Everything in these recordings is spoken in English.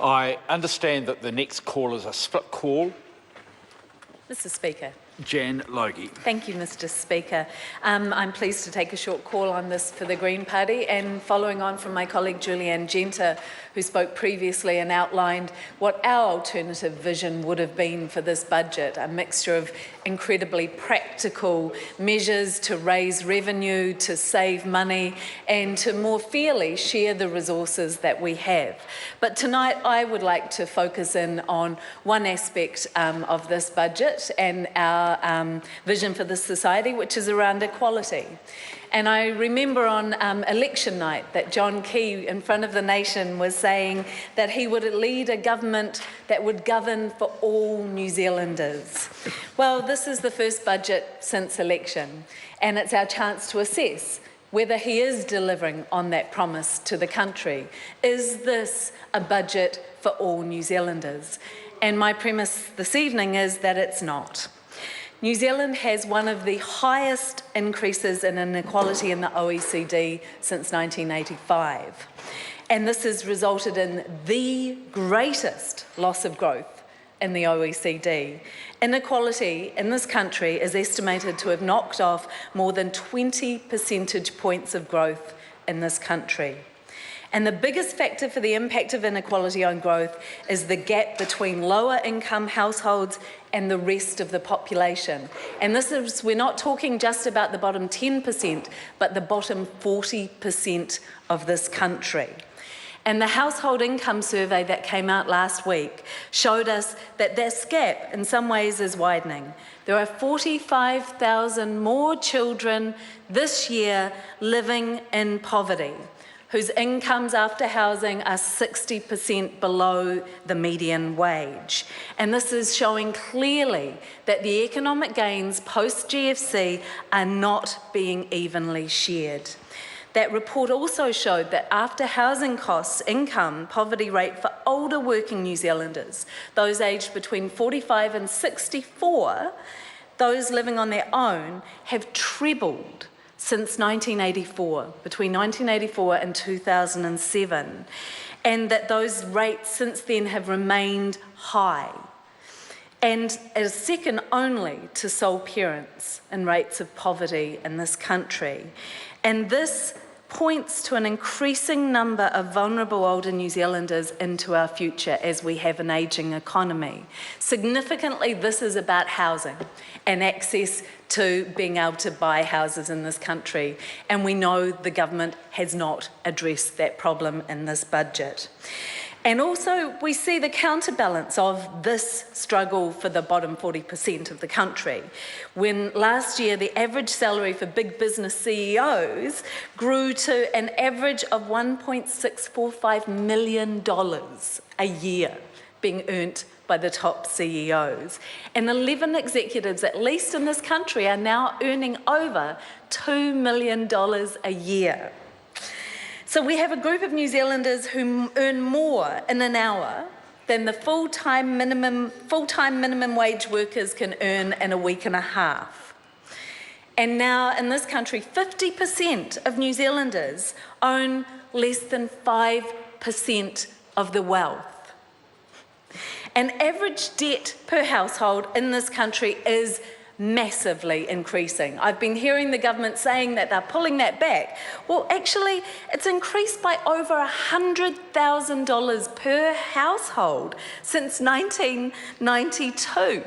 I understand that the next call is a split call. Mr. Speaker. Jan Logie. Thank you, Mr. Speaker. I'm pleased to take a short call on this for the Green Party, and following on from my colleague Julianne Genter, who spoke previously and outlined what our alternative vision would have been for this budget, a mixture of incredibly practical measures to raise revenue, to save money, and to more fairly share the resources that we have. But tonight I would like to focus in on one aspect of this budget and our vision for this society, which is around equality. And I remember on election night that John Key, in front of the nation, was saying that he would lead a government that would govern for all New Zealanders. Well, this is the first budget since election, and it's our chance to assess whether he is delivering on that promise to the country. Is this a budget for all New Zealanders? And my premise this evening is that it's not. New Zealand has one of the highest increases in inequality in the OECD since 1985. And this has resulted in the greatest loss of growth in the OECD. Inequality in this country is estimated to have knocked off more than 20 percentage points of growth in this country. And the biggest factor for the impact of inequality on growth is the gap between lower income households and the rest of the population. And this is, we're not talking just about the bottom 10%, but the bottom 40% of this country. And the household income survey that came out last week showed us that this gap in some ways is widening. There are 45,000 more children this year living in poverty, whose incomes after housing are 60% below the median wage. And this is showing clearly that the economic gains post-GFC are not being evenly shared. That report also showed that after housing costs, income poverty rate for older working New Zealanders, those aged between 45 and 64, those living on their own, have trebled since 1984, between 1984 and 2007, and that those rates since then have remained high, and is second only to sole parents in rates of poverty in this country. And this points to an increasing number of vulnerable older New Zealanders into our future as we have an ageing economy. Significantly, this is about housing and access to being able to buy houses in this country. And we know the government has not addressed that problem in this budget. And also, we see the counterbalance of this struggle for the bottom 40% of the country. When last year, the average salary for big business CEOs grew to an average of $1.645 million a year being earned by the top CEOs. And 11 executives, at least in this country, are now earning over $2 million a year. So we have a group of New Zealanders who earn more in an hour than the full-time minimum wage workers can earn in a week and a half. And now in this country, 50% of New Zealanders own less than 5% of the wealth. And average debt per household in this country is massively increasing. I've been hearing the government saying that they're pulling that back. Well, actually, it's increased by over $100,000 per household since 1992.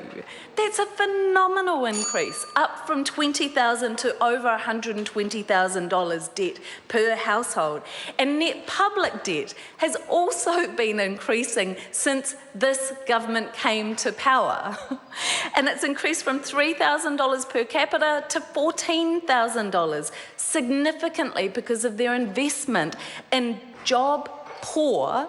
That's a phenomenal increase, up from $20,000 to over $120,000 debt per household. And net public debt has also been increasing since this government came to power. And it's increased from $3,000 per capita to $14,000, significantly because of their investment in job-poor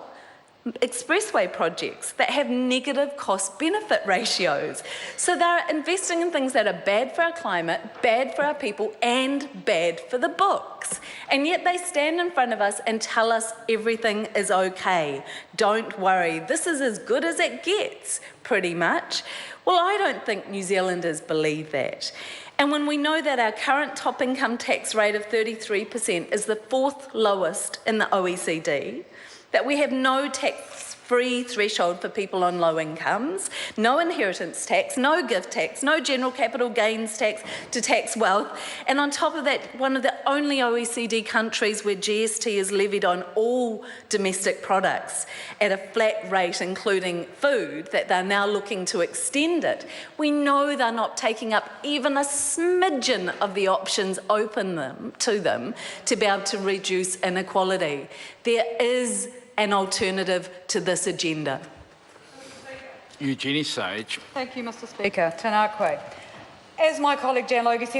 expressway projects that have negative cost-benefit ratios. So they're investing in things that are bad for our climate, bad for our people, and bad for the books. And yet they stand in front of us and tell us everything is okay. Don't worry, this is as good as it gets, pretty much. Well, I don't think New Zealanders believe that. And when we know that our current top income tax rate of 33% is the fourth lowest in the OECD, that we have no tax tax-free threshold for people on low incomes, no inheritance tax, no gift tax, no general capital gains tax to tax wealth, and on top of that, one of the only OECD countries where GST is levied on all domestic products at a flat rate, including food, that they're now looking to extend it. We know they're not taking up even a smidgen of the options open to them to be able to reduce inequality. There is an alternative to this agenda. Eugenie Sage. Thank you, Mr. Speaker. Tēnā koe. As my colleague Jan Logie said,